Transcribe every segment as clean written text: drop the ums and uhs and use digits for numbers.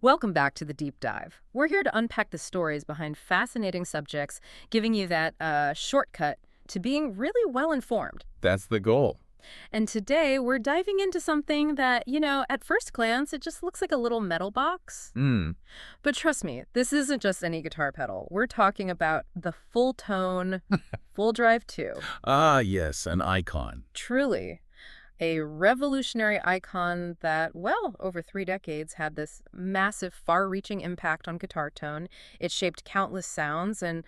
Welcome back to the Deep Dive. We're here to unpack the stories behind fascinating subjects, giving you that shortcut to being really well informed. That's the goal. And today we're diving into something that, at first glance, it just looks like a little metal box. Mm. But trust me, this isn't just any guitar pedal. We're talking about the Fulltone Fulldrive 2. Ah, yes, an icon. Truly a revolutionary icon that, well, over 3 decades had this massive, far-reaching impact on guitar tone. It shaped countless sounds and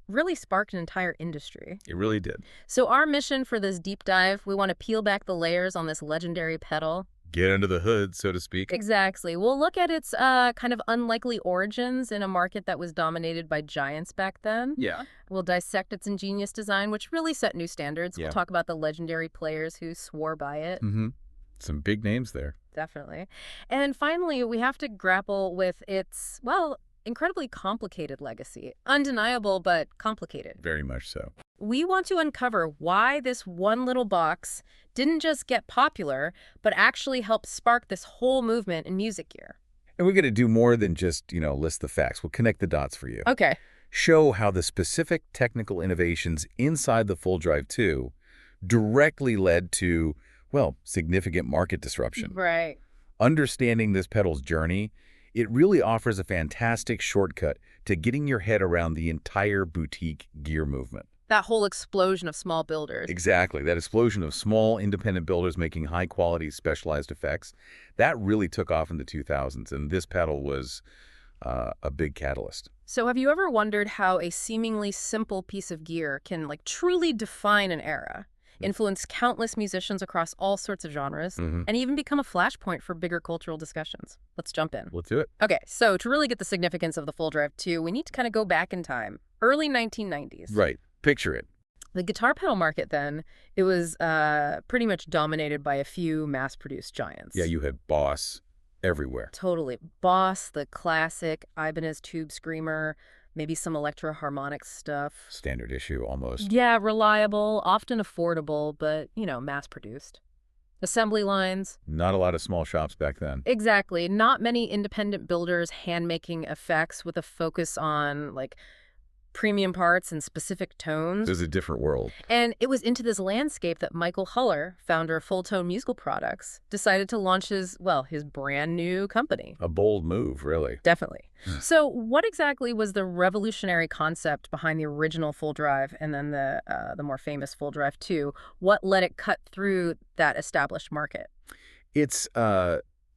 really sparked an entire industry. It really did. So our mission for this deep dive, we want to peel back the layers on this legendary pedal. Get under the hood, so to speak. Exactly. We'll look at its kind of unlikely origins in a market that was dominated by giants back then. Yeah. We'll dissect its ingenious design, which really set new standards. Yeah. We'll talk about the legendary players who swore by it. Mm-hmm. Some big names there. Definitely. And finally, we have to grapple with its, well, incredibly complicated legacy. Undeniable, but complicated. Very much so. We want to uncover why this one little box didn't just get popular, but actually helped spark this whole movement in music gear. And we're going to do more than just, list the facts. We'll connect the dots for you. Okay. Show how the specific technical innovations inside the Fulldrive 2 directly led to, well, significant market disruption. Right. Understanding this pedal's journey, it really offers a fantastic shortcut to getting your head around the entire boutique gear movement. That whole explosion of small builders. Exactly. That explosion of small, independent builders making high-quality, specialized effects, that really took off in the 2000s, and this pedal was a big catalyst. So have you ever wondered how a seemingly simple piece of gear can, truly define an era, influence countless musicians across all sorts of genres, and even become a flashpoint for bigger cultural discussions? Let's jump in. Let's do it. Okay, so to really get the significance of the Fulldrive 2, we need to kind of go back in time. Early 1990s. Right. Picture it. The guitar pedal market then, it was pretty much dominated by a few mass-produced giants. Yeah, you had Boss everywhere. Totally. Boss, the classic, Ibanez Tube Screamer, maybe some electro-harmonic stuff. Standard issue, almost. Yeah, reliable, often affordable, but, mass-produced. Assembly lines. Not a lot of small shops back then. Exactly. Not many independent builders hand-making effects with a focus on, premium parts and specific tones. It was a different world. And it was into this landscape that Michael Huller, founder of Fulltone Musical Products, decided to launch his brand new company. A bold move, really. Definitely. So what exactly was the revolutionary concept behind the original Fulldrive and then the more famous Fulldrive 2? What let it cut through that established market?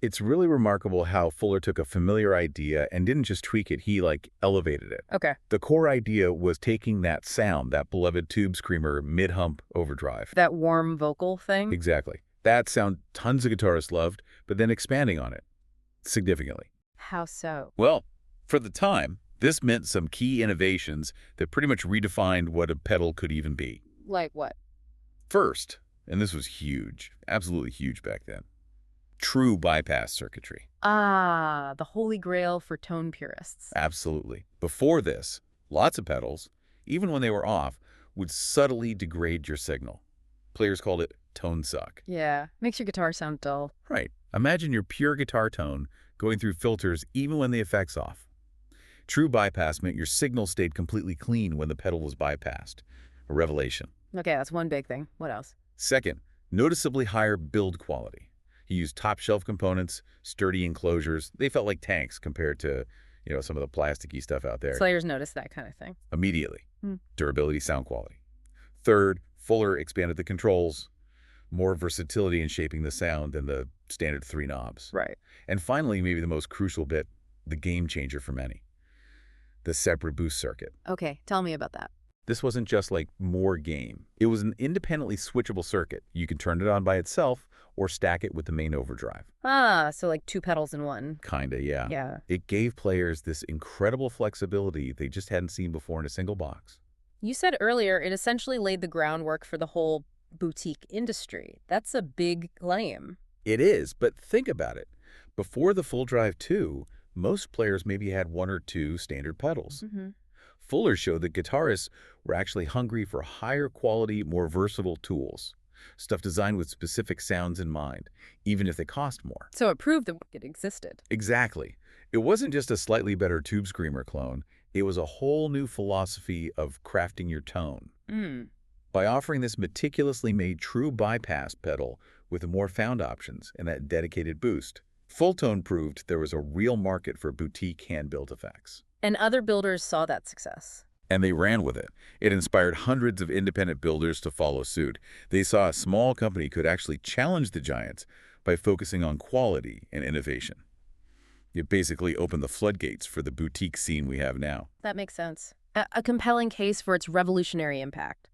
It's really remarkable how Fuller took a familiar idea and didn't just tweak it, he elevated it. Okay. The core idea was taking that sound, that beloved Tube Screamer mid-hump overdrive. That warm vocal thing? Exactly. That sound tons of guitarists loved, but then expanding on it significantly. How so? Well, for the time, this meant some key innovations that pretty much redefined what a pedal could even be. Like what? First, and this was huge, absolutely huge back then, true bypass circuitry. Ah, the holy grail for tone purists. Absolutely. Before this, lots of pedals, even when they were off, would subtly degrade your signal. Players called it tone suck. Yeah, makes your guitar sound dull. Right. Imagine your pure guitar tone going through filters even when the effect's off. True bypass meant your signal stayed completely clean when the pedal was bypassed. A revelation. Okay, that's one big thing. What else? Second, noticeably higher build quality. He used top-shelf components, sturdy enclosures. They felt like tanks compared to, some of the plasticky stuff out there. Slayers noticed that kind of thing. Immediately. Durability, sound quality. Third, Fuller expanded the controls. More versatility in shaping the sound than the standard 3 knobs. Right. And finally, maybe the most crucial bit, the game changer for many. The separate boost circuit. Okay, tell me about that. This wasn't just more gain. It was an independently switchable circuit. You could turn it on by itself or stack it with the main overdrive. Ah, so 2 pedals in one. Kinda, yeah. Yeah. It gave players this incredible flexibility they just hadn't seen before in a single box. You said earlier it essentially laid the groundwork for the whole boutique industry. That's a big claim. It is, but think about it. Before the Fulldrive 2, most players maybe had 1 or 2 standard pedals. Fuller showed that guitarists were actually hungry for higher quality, more versatile tools. Stuff designed with specific sounds in mind, even if they cost more. So it proved that it existed. Exactly. It wasn't just a slightly better Tube Screamer clone. It was a whole new philosophy of crafting your tone. Mm. By offering this meticulously made true bypass pedal with more found options and that dedicated boost, Fulltone proved there was a real market for boutique hand-built effects. And other builders saw that success. And they ran with it. It inspired hundreds of independent builders to follow suit. They saw a small company could actually challenge the giants by focusing on quality and innovation. It basically opened the floodgates for the boutique scene we have now. That makes sense. A compelling case for its revolutionary impact.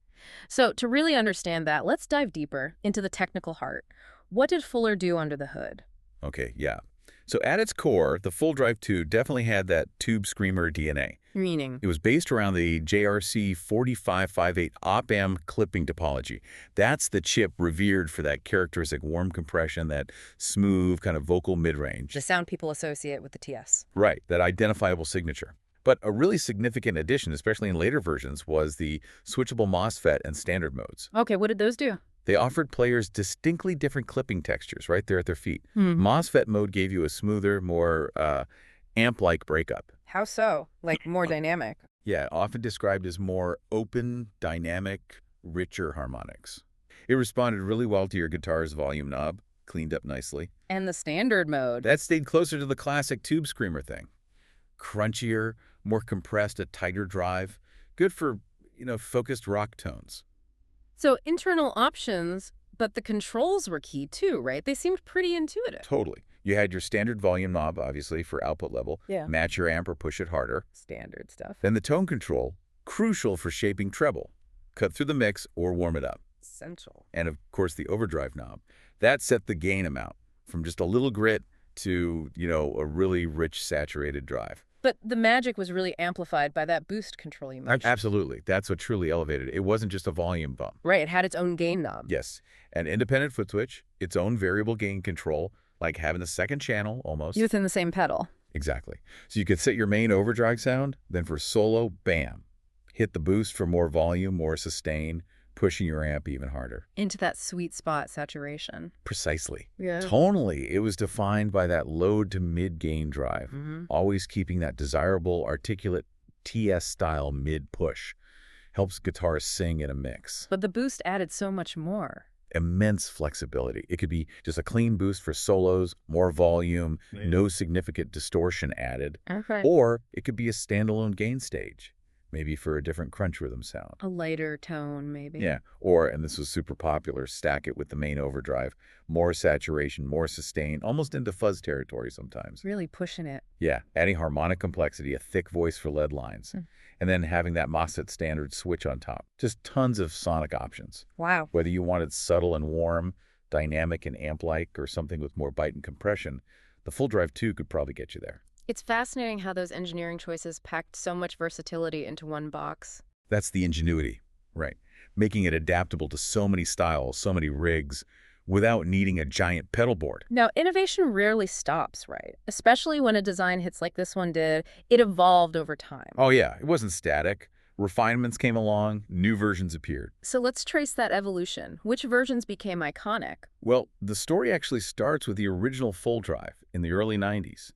So to really understand that, let's dive deeper into the technical heart. What did Fuller do under the hood? Okay, yeah. So at its core, the Fulldrive 2 definitely had that Tube Screamer DNA. Meaning? It was based around the JRC 4558 op-amp clipping topology. That's the chip revered for that characteristic warm compression, that smooth kind of vocal mid-range. The sound people associate with the TS. Right, that identifiable signature. But a really significant addition, especially in later versions, was the switchable MOSFET and standard modes. Okay, what did those do? They offered players distinctly different clipping textures right there at their feet. MOSFET mode gave you a smoother, more amp-like breakup. How so? Like more dynamic? Yeah, often described as more open, dynamic, richer harmonics. It responded really well to your guitar's volume knob, cleaned up nicely. And the standard mode. That stayed closer to the classic Tube Screamer thing. Crunchier, more compressed, a tighter drive. Good for, focused rock tones. So internal options, but the controls were key too, right? They seemed pretty intuitive. Totally. You had your standard volume knob, obviously, for output level. Yeah. Match your amp or push it harder. Standard stuff. Then the tone control, crucial for shaping treble. Cut through the mix or warm it up. Essential. And, of course, the overdrive knob. That set the gain amount from just a little grit to, a really rich, saturated drive. But the magic was really amplified by that boost control you mentioned. Absolutely. That's what truly elevated it. It wasn't just a volume bump. Right, it had its own gain knob. Yes. An independent foot switch, its own variable gain control, like having a second channel almost. Within the same pedal. Exactly. So you could set your main overdrive sound, then for solo, bam. Hit the boost for more volume, more sustain, pushing your amp even harder. Into that sweet spot saturation. Precisely. Yeah. Tonally, it was defined by that low to mid gain drive, always keeping that desirable, articulate TS-style mid-push. Helps guitarists sing in a mix. But the boost added so much more. Immense flexibility. It could be just a clean boost for solos, more volume, no significant distortion added. Okay. Or it could be a standalone gain stage, maybe for a different crunch rhythm sound. A lighter tone, maybe. Yeah, or, and this was super popular, stack it with the main overdrive. More saturation, more sustain, almost into fuzz territory sometimes. Really pushing it. Yeah, adding harmonic complexity, a thick voice for lead lines. And then having that MOSFET standard switch on top. Just tons of sonic options. Wow. Whether you wanted subtle and warm, dynamic and amp-like, or something with more bite and compression, the Fulldrive 2 could probably get you there. It's fascinating how those engineering choices packed so much versatility into one box. That's the ingenuity, right? Making it adaptable to so many styles, so many rigs, without needing a giant pedal board. Now, innovation rarely stops, right? Especially when a design hits like this one did. It evolved over time. Oh yeah, it wasn't static. Refinements came along, new versions appeared. So let's trace that evolution. Which versions became iconic? Well, the story actually starts with the original Fulldrive in the early 90s.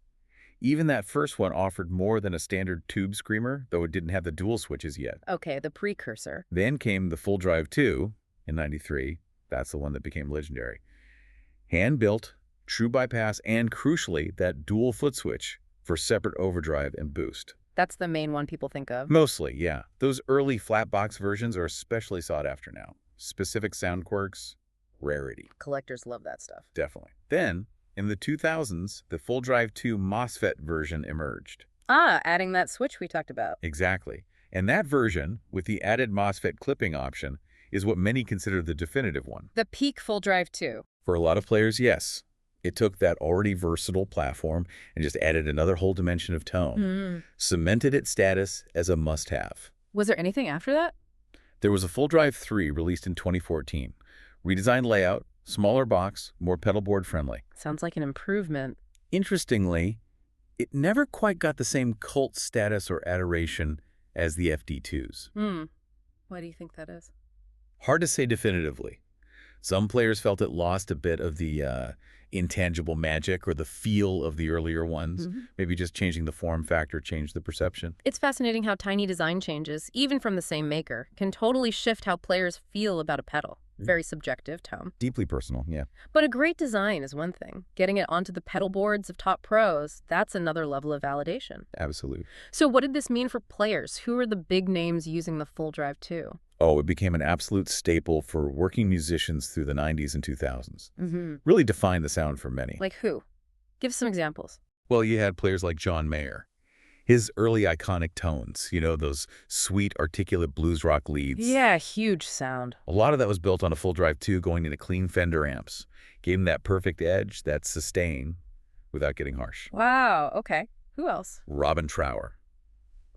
Even that first one offered more than a standard Tube Screamer, though it didn't have the dual switches yet. Okay, the precursor. Then came the Fulldrive 2 in 93. That's the one that became legendary. Hand-built, true bypass, and crucially, that dual foot switch for separate overdrive and boost. That's the main one people think of. Mostly, yeah. Those early flat box versions are especially sought after now. Specific sound quirks, rarity. Collectors love that stuff. Definitely. Then, in the 2000s, the Fulldrive 2 MOSFET version emerged. Ah, adding that switch we talked about. Exactly. And that version, with the added MOSFET clipping option, is what many consider the definitive one. The peak Fulldrive 2. For a lot of players, yes. It took that already versatile platform and just added another whole dimension of tone. Cemented its status as a must-have. Was there anything after that? There was a Fulldrive 3 released in 2014. Redesigned layout, smaller box, more pedal board friendly. Sounds like an improvement. Interestingly, it never quite got the same cult status or adoration as the FD2s. Why do you think that is? Hard to say definitively. Some players felt it lost a bit of the intangible magic or the feel of the earlier ones. Mhm. Maybe just changing the form factor changed the perception. It's fascinating how tiny design changes, even from the same maker, can totally shift how players feel about a pedal. Very subjective, Tom. Deeply personal, yeah. But a great design is one thing. Getting it onto the pedal boards of top pros, that's another level of validation. Absolutely. So what did this mean for players? Who are the big names using the Fulldrive 2? Oh, it became an absolute staple for working musicians through the 90s and 2000s. Mm-hmm. Really defined the sound for many. Like who? Give some examples. Well, you had players like John Mayer. His early iconic tones, those sweet, articulate blues rock leads. Yeah, huge sound. A lot of that was built on a Fulldrive 2 going into clean Fender amps. Gave him that perfect edge, that sustain, without getting harsh. Wow, okay. Who else? Robin Trower,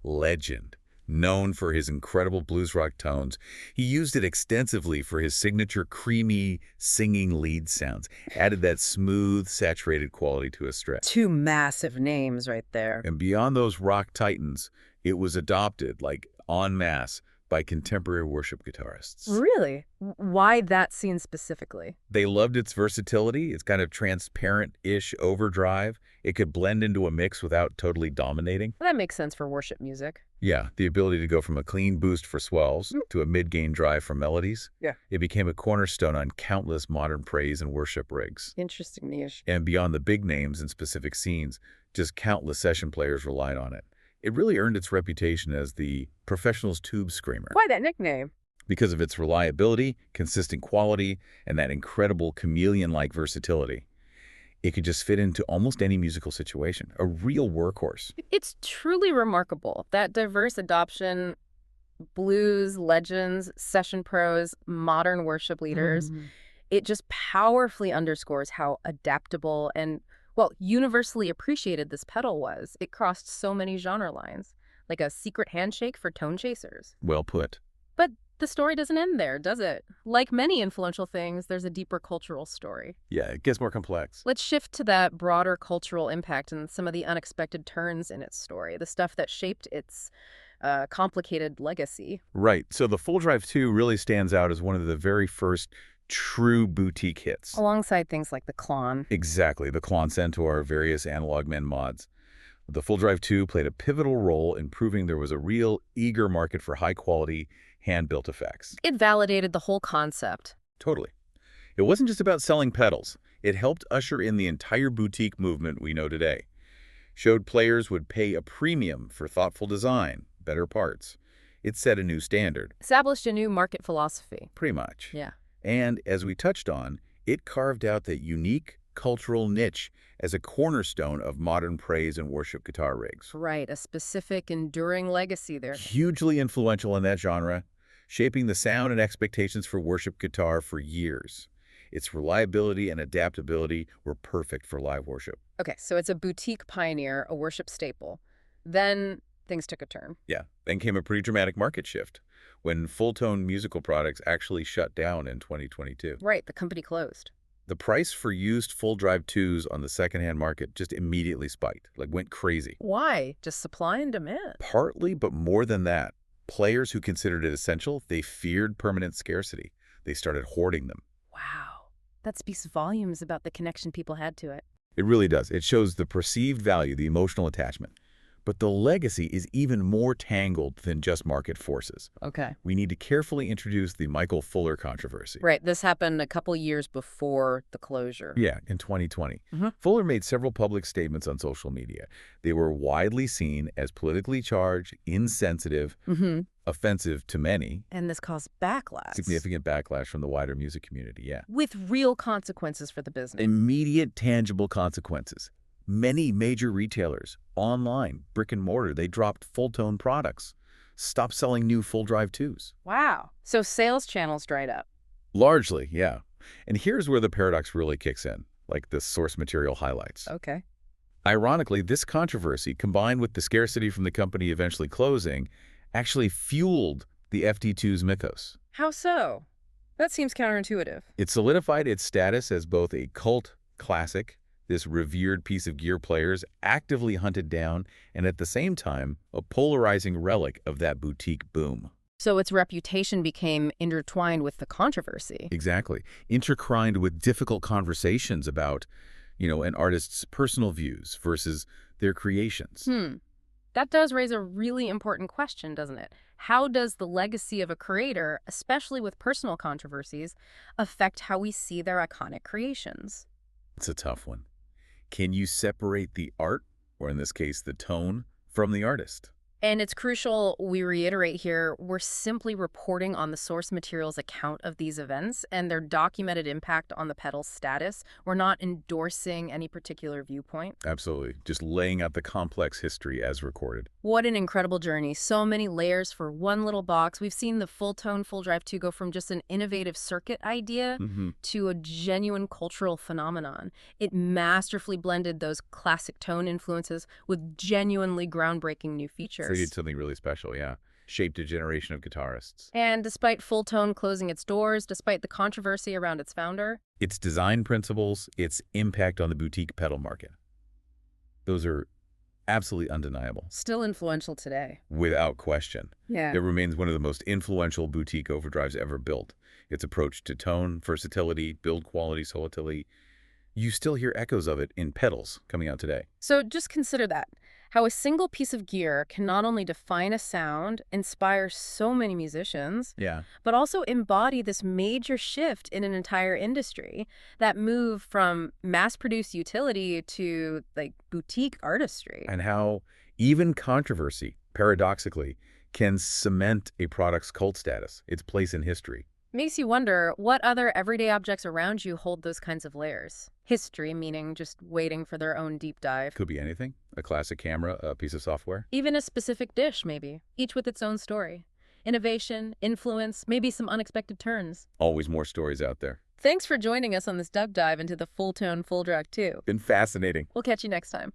legend, known for his incredible blues rock tones. He used it extensively for his signature creamy singing lead sounds, added that smooth, saturated quality to his stretch. Two massive names right there. And beyond those rock titans, it was adopted, like en masse, by contemporary worship guitarists. Really? Why that scene specifically? They loved its versatility, its kind of transparent-ish overdrive. It could blend into a mix without totally dominating. That makes sense for worship music. Yeah, the ability to go from a clean boost for swells to a mid-gain drive for melodies. Yeah. It became a cornerstone on countless modern praise and worship rigs. Interesting niche. And beyond the big names and specific scenes, just countless session players relied on it. It really earned its reputation as the professional's tube screamer Why that nickname? because of its reliability, consistent quality, and that incredible chameleon-like versatility. It could just fit into almost any musical situation, a real workhorse. It's truly remarkable. That diverse adoption, blues, legends, session pros, modern worship leaders, it just powerfully underscores how adaptable and, well, universally appreciated this pedal was. It crossed so many genre lines, like a secret handshake for tone chasers. Well put. But the story doesn't end there, does it? Like many influential things, there's a deeper cultural story. Yeah, it gets more complex. Let's shift to that broader cultural impact and some of the unexpected turns in its story, the stuff that shaped its complicated legacy. Right, so the Fulldrive 2 really stands out as one of the very first true boutique hits. Alongside things like the Klon. Exactly, the Klon Centaur, various Analog Men mods. The Fulldrive 2 played a pivotal role in proving there was a real, eager market for high-quality, hand-built effects. It validated the whole concept. Totally. It wasn't just about selling pedals. It helped usher in the entire boutique movement we know today. Showed players would pay a premium for thoughtful design, better parts. It set a new standard. Established a new market philosophy. Pretty much. Yeah. And as we touched on, it carved out that unique cultural niche as a cornerstone of modern praise and worship guitar rigs. Right, a specific, enduring legacy there. Hugely influential in that genre, shaping the sound and expectations for worship guitar for years. Its reliability and adaptability were perfect for live worship. Okay, so it's a boutique pioneer, a worship staple. Then things took a turn. Yeah, then came a pretty dramatic market shift when Fulltone Musical Products actually shut down in 2022. Right, the company closed. The price for used Fulldrive 2s on the secondhand market just immediately spiked, went crazy. Why? Just supply and demand. Partly, but more than that. Players who considered it essential, they feared permanent scarcity. They started hoarding them. Wow. That speaks volumes about the connection people had to it. It really does. It shows the perceived value, the emotional attachment. But the legacy is even more tangled than just market forces. Okay. We need to carefully introduce the Michael Fuller controversy. Right, this happened a couple years before the closure. Yeah, in 2020. Mhm. Fuller made several public statements on social media. They were widely seen as politically charged, insensitive, offensive to many. And this caused backlash. Significant backlash from the wider music community, yeah. With real consequences for the business. Immediate, tangible consequences. Many major retailers, online, brick and mortar, they dropped Fulltone products, stopped selling new Fulldrive 2s. Wow. So sales channels dried up. Largely, yeah. And here's where the paradox really kicks in, like the source material highlights. Okay. Ironically, this controversy, combined with the scarcity from the company eventually closing, actually fueled the FT2's mythos. How so? That seems counterintuitive. It solidified its status as both a cult classic, this revered piece of gear players actively hunted down, and at the same time, a polarizing relic of that boutique boom. So its reputation became intertwined with the controversy. Exactly. Intertwined with difficult conversations about, an artist's personal views versus their creations. Hmm. That does raise a really important question, doesn't it? How does the legacy of a creator, especially with personal controversies, affect how we see their iconic creations? It's a tough one. Can you separate the art, or in this case, the tone, from the artist? And it's crucial we reiterate here, we're simply reporting on the source material's account of these events and their documented impact on the pedal's status. We're not endorsing any particular viewpoint. Absolutely. Just laying out the complex history as recorded. What an incredible journey. So many layers for one little box. We've seen the Fulltone Fulldrive 2 go from just an innovative circuit idea Mm-hmm. to a genuine cultural phenomenon. It masterfully blended those classic tone influences with genuinely groundbreaking new They features. did something really special, yeah. Shaped a generation of guitarists. And despite Fulltone closing its doors, despite the controversy around its founder, Its design principles, its impact on the boutique pedal market. Those are absolutely undeniable, still influential today. without question. Yeah. It remains one of the most influential boutique overdrives ever built. Its approach to tone, versatility, build quality, solitility, you still hear echoes of it in pedals coming out today. So just consider that. How a single piece of gear can not only define a sound, inspire so many musicians, Yeah. but also embody this major shift in an entire industry. That move from mass-produced utility to, like, boutique artistry. And how even controversy, paradoxically, can cement a product's cult status, its place in history. Makes you wonder what other everyday objects around you hold those kinds of layers. History, meaning just waiting for their own deep dive. Could be anything. A classic camera, a piece of software. Even a specific dish, maybe, each with its own story. Innovation, influence, maybe some unexpected turns. Always more stories out there. Thanks for joining us on this dub dive into the Fulltone Fulldrive 2. Been fascinating. We'll catch you next time.